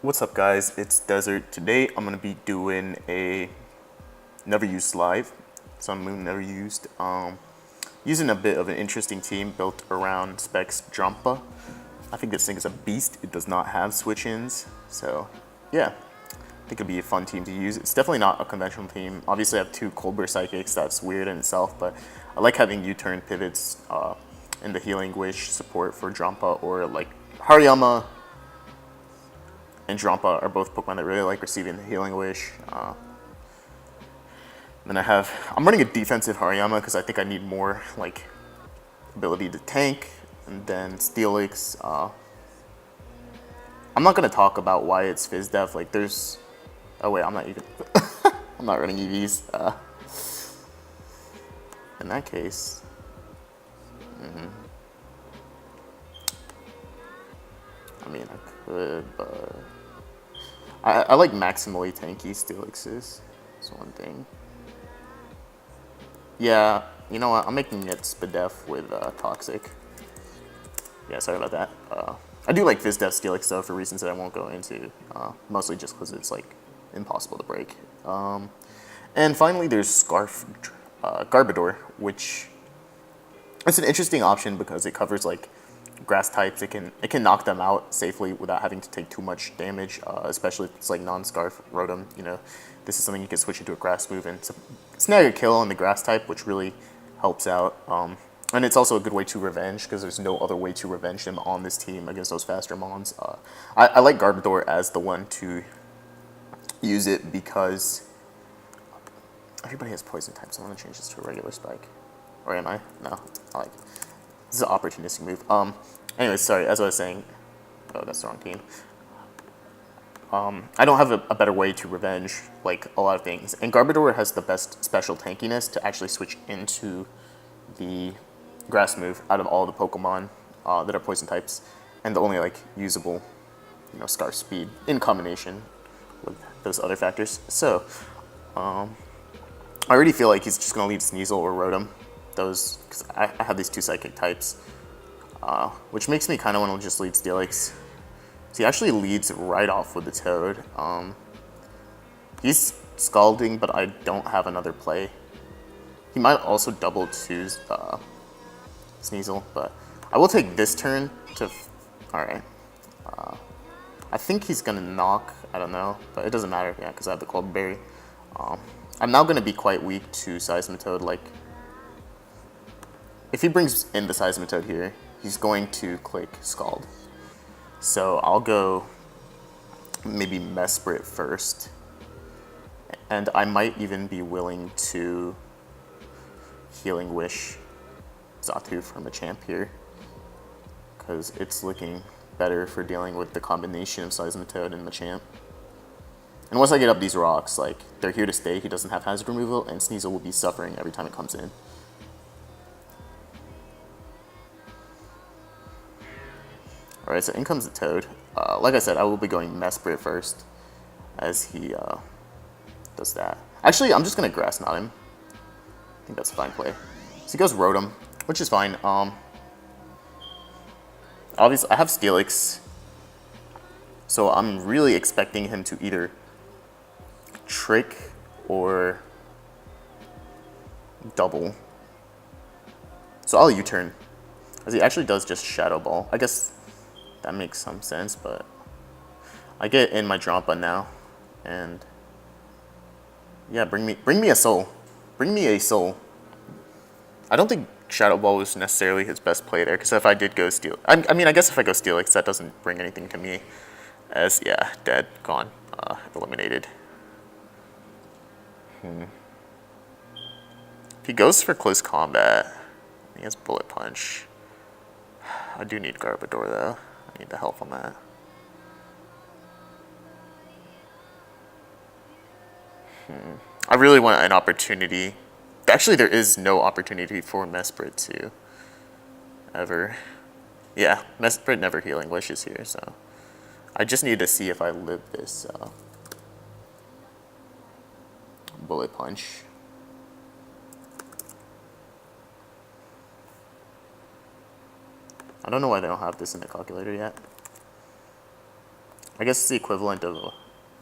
What's up, guys? It's Desert. Today I'm gonna be doing a never used live. Sun Moon never used. Using a bit of an interesting team built around specs Drampa. I think this thing is a beast. It does not have switch-ins, so yeah, I think it'd be a fun team to use. It's definitely not a conventional team. Obviously, I have two Cold Burst Psychics. That's weird in itself, but I like having U-turn pivots in the Healing Wish support for Drampa, or like Hariyama and Drampa are both Pokemon that really like receiving the Healing Wish. Then I'm running a defensive Hariyama because I think I need more like ability to tank, and then Steelix. I'm not gonna talk about why it's Fizz Def. Like there's, oh wait, I'm not even, I'm not running EVs. In that case, I mean I could, but I like maximally tanky Steelixes. That's one thing. Yeah, you know what? I'm making it Spadef with Toxic. Yeah, sorry about that. I do like Fizdef Steelix though for reasons that I won't go into, mostly just because it's like impossible to break. And finally, there's Garbodor, which it's an interesting option because it covers like grass types. It can knock them out safely without having to take too much damage, especially if it's like non-Scarf Rotom. You know, this is something you can switch into a grass move and snag a kill on the grass type, which really helps out. And it's also a good way to revenge because there's no other way to revenge him on this team against those faster mons. I like Garbodor as the one to use it because everybody has poison types. I want to change this to a regular spike. Or am I? No. I like it. This is an opportunistic move. Anyways, sorry, as I was saying, oh, that's the wrong team. I don't have a better way to revenge, like, a lot of things. And Garbodor has the best special tankiness to actually switch into the grass move out of all the Pokemon that are poison types. And the only, like, usable, you know, Scarf Speed in combination with those other factors. So, I already feel like he's just going to leave Sneasel or Rotom. Those, because I have these two psychic types, which makes me kind of want to just lead Steelix. So he actually leads right off with the Toad. He's Scalding, but I don't have another play. He might also double choose Sneasel, but I will take this turn to. All right. I think he's gonna knock. I don't know, but it doesn't matter. Yeah, because I have the Cold Berry. I'm now gonna be quite weak to Seismitoad. Like, if he brings in the Seismitoad here, he's going to click Scald. So I'll go maybe Mesprit first. And I might even be willing to Healing Wish Xatu from a champ here, because it's looking better for dealing with the combination of Seismitoad and Machamp. And once I get up these rocks, like, they're here to stay. He doesn't have hazard removal, and Sneasel will be suffering every time it comes in. Alright, so in comes the Toad. Like I said, I will be going Mesprit first, as he does that. Actually, I'm just going to Grass Knot him. I think that's a fine play. So he goes Rotom, which is fine. Obviously, I have Steelix, so I'm really expecting him to either Trick or Double. So I'll U-turn, as he actually does just Shadow Ball. I guess that makes some sense, but I get in my Drampa now, and yeah, bring me a soul. Bring me a soul. I don't think Shadow Ball was necessarily his best play there, because if I did go Steel, I mean, I guess if I go Steelix, that doesn't bring anything to me, as, yeah, dead, gone, eliminated. If he goes for close combat, he has Bullet Punch. I do need Garbodor, though. I need the help on that. I really want an opportunity. Actually, there is no opportunity for Mesprit to ever. Yeah, Mesprit never Healing Wishes here, so I just need to see if I live this Bullet Punch. I don't know why they don't have this in the calculator yet. I guess it's the equivalent of a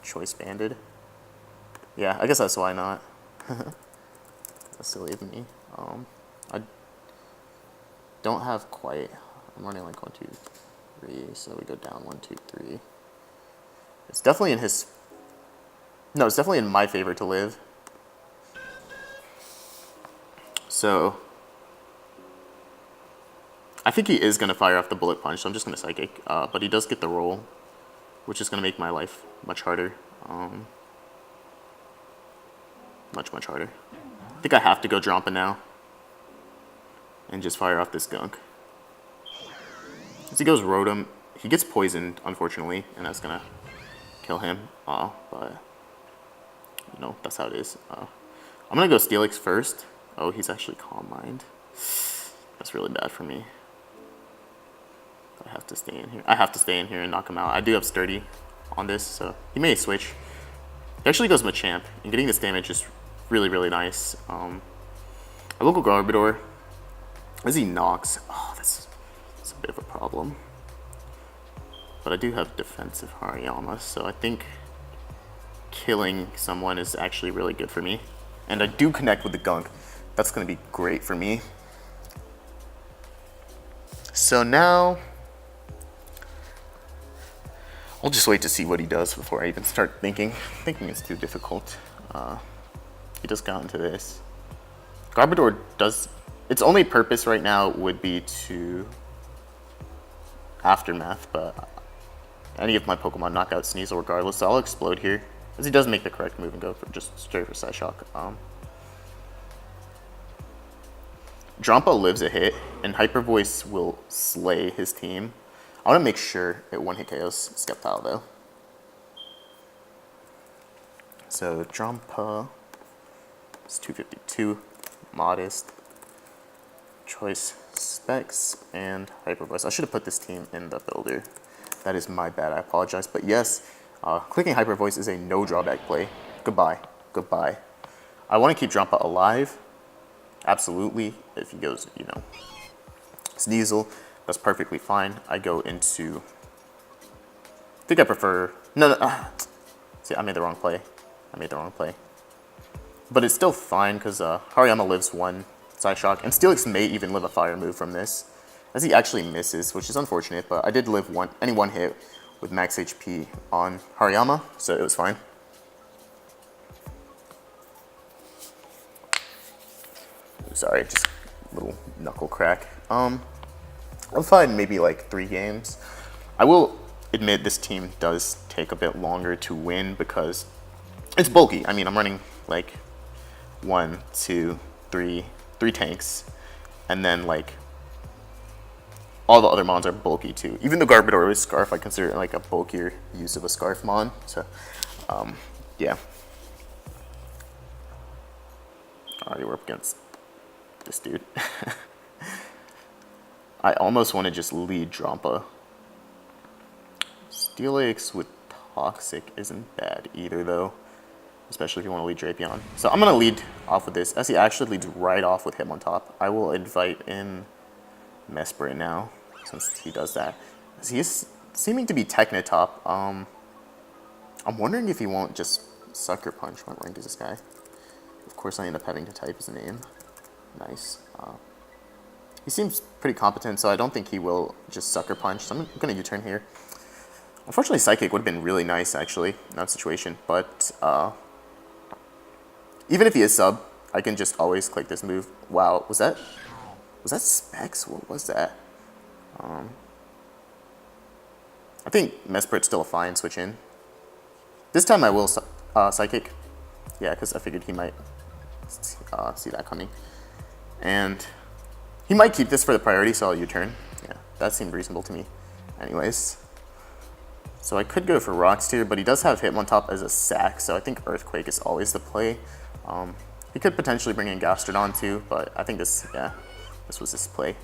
choice banded. Yeah, I guess that's why not. That's silly of me. I don't have quite. I'm running like 1, 2, 3, so we go down 1, 2, 3. It's definitely in his. No, it's definitely in my favor to live. So I think he is going to fire off the bullet punch, so I'm just going to psychic. But he does get the roll, which is going to make my life much harder. Much harder. I think I have to go Drampa now and just fire off this gunk. As he goes Rotom, he gets poisoned, unfortunately, and that's going to kill him. But, you know, that's how it is. I'm going to go Steelix first. Oh, he's actually Calm Mind. That's really bad for me. I have to stay in here. I have to stay in here and knock him out. I do have Sturdy on this, so he may switch. He actually goes Machamp, and getting this damage is really nice. I will go Garbodor. As he knocks, oh, that's a bit of a problem. But I do have defensive Hariyama, so I think killing someone is actually really good for me. And I do connect with the gunk. That's going to be great for me. So now I'll just wait to see what he does before I even start thinking. Thinking is too difficult. He just got into this. Garbodor does. Its only purpose right now would be to Aftermath, but any of my Pokemon knock out Sneasel regardless, so I'll Explode here. As he does make the correct move and go for just straight for Side Shock. Drampa lives a hit, and Hyper Voice will slay his team. I want to make sure it one-hit KOs Sceptile, though. So Drampa is 252, Modest, Choice Specs, and Hyper Voice. I should have put this team in the builder. That is my bad, I apologize. But yes, clicking Hyper Voice is a no drawback play. Goodbye. I want to keep Drampa alive. Absolutely. If he goes, you know, Sneasel, that's perfectly fine. I go into. I think I prefer. No. See, I made the wrong play. But it's still fine because Hariyama lives 1 Side Shock, and Steelix may even live a fire move from this, as he actually misses, which is unfortunate. But I did live any one hit with max HP on Hariyama, so it was fine. Sorry, just a little knuckle crack. I'll find maybe like 3 games. I will admit this team does take a bit longer to win because it's bulky. I mean, I'm running like 1, 2, 3 tanks, and then like all the other mons are bulky too. Even the Garbodor with Scarf, I consider it like a bulkier use of a Scarf mon. So, yeah. Alright, we're up against this dude. I almost want to just lead Drampa. Steelix with Toxic isn't bad either, though. Especially if you want to lead Drapion. So I'm going to lead off with this, as he actually leads right off with him on top. I will invite in Mesprit now, since he does that. As he is seeming to be Technotop. I'm wondering if he won't just Sucker Punch. What rank is this guy? Of course I end up having to type his name. Nice. He seems pretty competent, so I don't think he will just Sucker Punch. So I'm going to U-turn here. Unfortunately, Psychic would have been really nice, actually, in that situation. But even if he is sub, I can just always click this move. Wow, was that Specs? What was that? I think Mesprit's still a fine switch in. This time I will Psychic. Yeah, because I figured he might see that coming. And he might keep this for the priority, so I'll U-turn. Yeah, that seemed reasonable to me. Anyways. So I could go for Rocks here, but he does have Hitmontop as a sack, so I think Earthquake is always the play. He could potentially bring in Gastrodon too, but I think this was his play.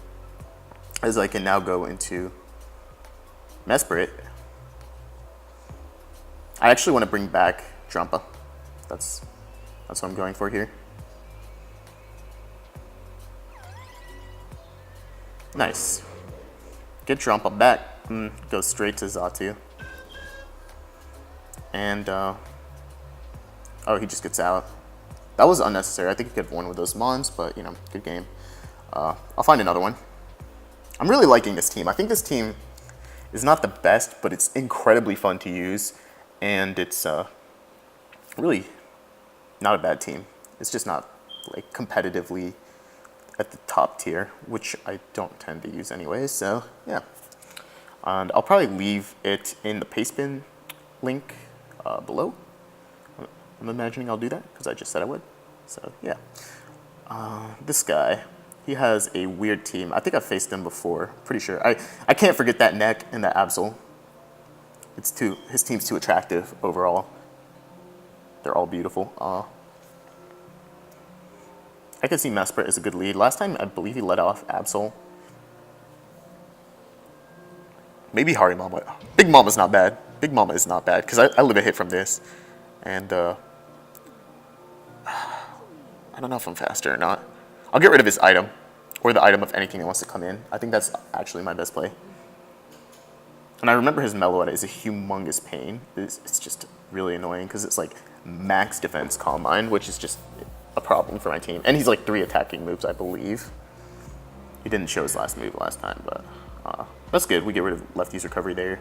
As I can now go into Mesprit. I actually want to bring back Drampa. That's what I'm going for here. Nice. Get Drampa back. Go straight to Xatu. And, oh, he just gets out. That was unnecessary. I think he could have won with those Mons, but, you know, good game. I'll find another one. I'm really liking this team. I think this team is not the best, but it's incredibly fun to use. And it's really not a bad team. It's just not, like, competitively at the top tier, which I don't tend to use anyways, so, yeah. And I'll probably leave it in the paste bin link below. I'm imagining I'll do that because I just said I would. So yeah, this guy, he has a weird team. I think I've faced him before. Pretty sure. I can't forget that neck and that Absol. His team's too attractive overall. They're all beautiful. I could see Mesprit as a good lead. Last time I believe he led off Absol. Maybe Harimama. Big Mama's not bad. Big Mama is not bad, because I live a hit from this. And, I don't know if I'm faster or not. I'll get rid of his item, or the item of anything that wants to come in. I think that's actually my best play. And I remember his Meloetta is a humongous pain. It's just really annoying, because it's like max defense Calm Mind, which is just a problem for my team. And he's like 3 attacking moves, I believe. He didn't show his last move last time, but that's good. We get rid of Lefty's recovery there.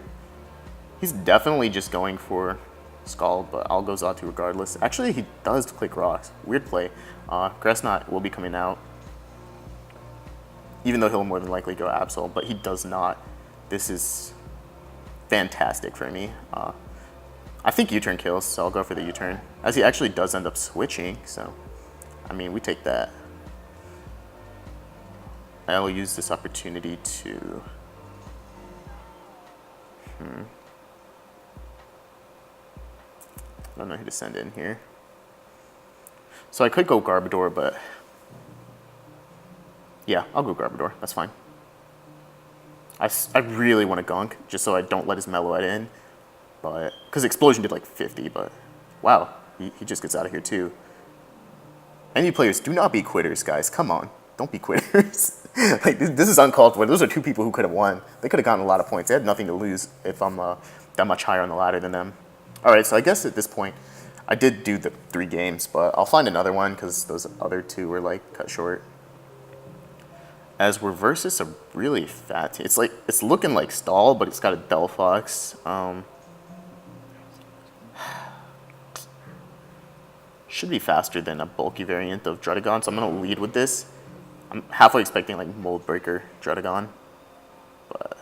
He's definitely just going for Scald, but I'll go Xatu regardless. Actually, he does click rocks. Weird play. Grass Knot will be coming out, even though he'll more than likely go Absol, but he does not. This is fantastic for me. I think U-turn kills, so I'll go for the U-turn, as he actually does end up switching, so, I mean, we take that. I'll use this opportunity to... I don't know who to send in here. So I could go Garbodor, but... yeah, I'll go Garbodor. That's fine. I really want to Gunk, just so I don't let his Meloetta in. But... because Explosion did like 50, but... wow, he just gets out of here too. Any players, do not be quitters, guys. Come on. Don't be quitters. Like, this is uncalled for. Those are 2 people who could have won. They could have gotten a lot of points. They had nothing to lose if I'm that much higher on the ladder than them. All right, so I guess at this point, I did do the 3 games, but I'll find another one because those other 2 were like cut short. As we're versus a really fat team. It's looking like Stall, but it's got a Delphox. Should be faster than a bulky variant of Druddigon, so I'm gonna lead with this. I'm halfway expecting like Mold Breaker Druddigon, but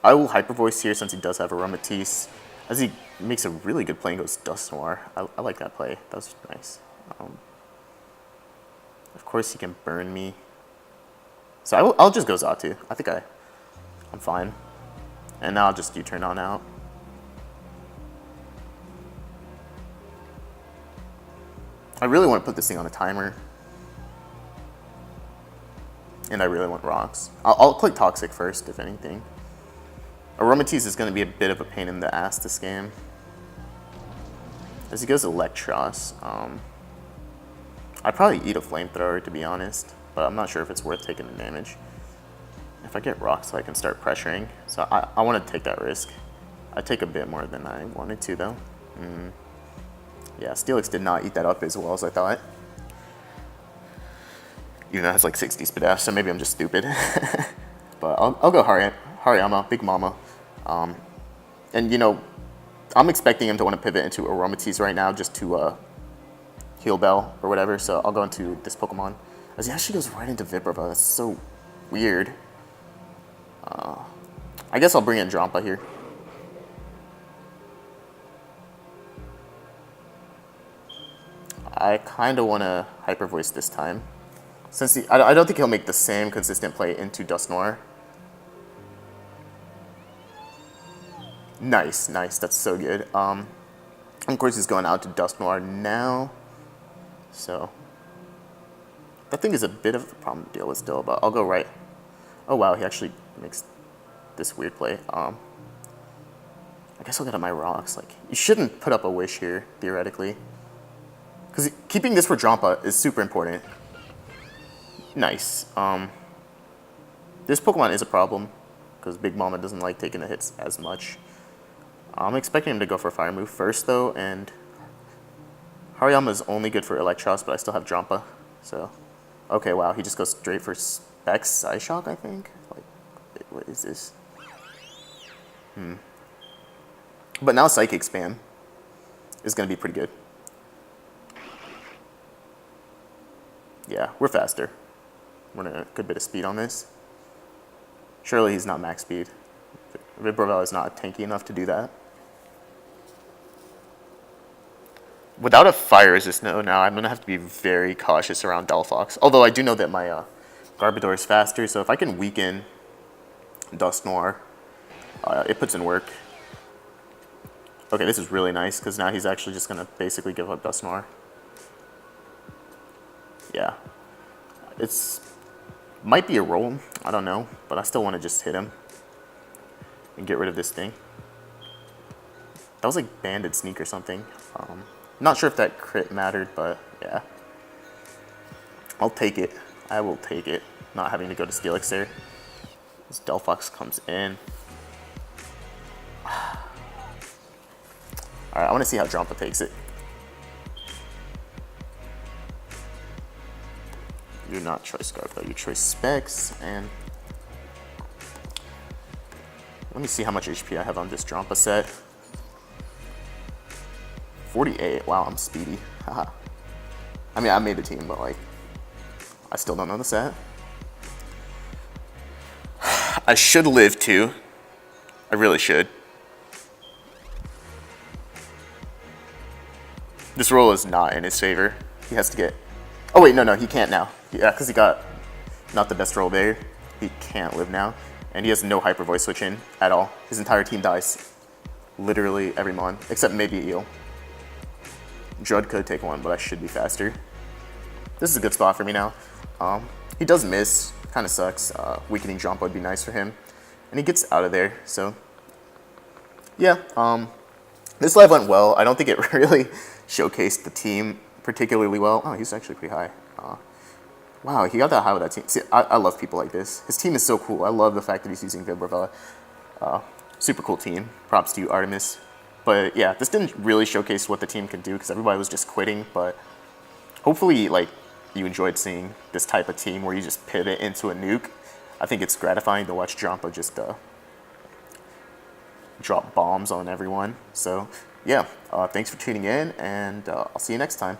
I will Hyper Voice here since he does have Aromatisse, as he makes a really good play and goes Dusknoir. I like that play. That was nice. Of course, he can burn me, so I'll just go Xatu. I think I'm fine, and now I'll just U-turn on out. I really want to put this thing on a timer. And I really want rocks. I'll click Toxic first, if anything. Aromatisse is going to be a bit of a pain in the ass this game. As he goes Electros, I'd probably eat a Flamethrower, to be honest. But I'm not sure if it's worth taking the damage. If I get rocks, I can start pressuring. So I want to take that risk. I take a bit more than I wanted to, though. Yeah, Steelix did not eat that up as well as I thought. Even though it has like 60 speed dash, so maybe I'm just stupid. But I'll go Hariyama, Big Mama. And you know, I'm expecting him to want to pivot into Aromatisse right now just to Heal Bell or whatever, so I'll go into this Pokemon. As he actually goes right into Vibrava, that's so weird. I guess I'll bring in Drampa here. I kind of want to Hyper Voice this time. Since I don't think he'll make the same consistent play into Dusknoir. Nice, nice, that's so good. Of course he's going out to Dusknoir now. So, that thing is a bit of a problem to deal with still, but I'll go right. Oh wow, he actually makes this weird play. I guess I'll get on my rocks. Like, you shouldn't put up a wish here, theoretically. Because keeping this for Drampa is super important. Nice. This Pokemon is a problem, because Big Mama doesn't like taking the hits as much. I'm expecting him to go for a fire move first, though, and Hariyama's only good for Electros, but I still have Drampa. So, okay, wow, he just goes straight for Specs Psyshock, I think? Like, what is this? But now Psychic Spam is going to be pretty good. Yeah, we're faster. We're in a good bit of speed on this. Surely he's not max speed. Vibravella is not tanky enough to do that. Without a fire resist now, I'm going to have to be very cautious around Delphox. Although I do know that my Garbodor is faster, so if I can weaken Dusknoir, it puts in work. Okay, this is really nice, because now he's actually just going to basically give up Dusknoir. Yeah. It's might be a roll, I don't know, but I still want to just hit him and get rid of this thing. That was like Banded Sneak or something. Not sure if that crit mattered, but yeah. I'll take it. I will take it. Not having to go to Steelix there. This Delphox comes in. Alright, I want to see how Drampa takes it. You're not Choice Scarf though, you Choice Specs, and let me see how much HP I have on this Drampa set. 48, wow, I'm speedy. Haha. I mean, I made the team, but like, I still don't know the set. I should live too. I really should. This roll is not in his favor. He has to get, oh wait, no, he can't now. Yeah, because he got not the best roll there. He can't live now. And he has no Hyper Voice switch in at all. His entire team dies. Literally every mon, except maybe Eel. Drud could take one, but I should be faster. This is a good spot for me now. He does miss, kind of sucks. Weakening Drampa would be nice for him. And he gets out of there, so. Yeah, this live went well. I don't think it really showcased the team particularly well. Oh, he's actually pretty high. Wow, he got that high with that team. See, I love people like this. His team is so cool. I love the fact that he's using Vibravella. Super cool team. Props to you, Artemis. But yeah, this didn't really showcase what the team could do because everybody was just quitting. But hopefully, like, you enjoyed seeing this type of team where you just pivot into a nuke. I think it's gratifying to watch Drampa just drop bombs on everyone. So yeah, thanks for tuning in, and I'll see you next time.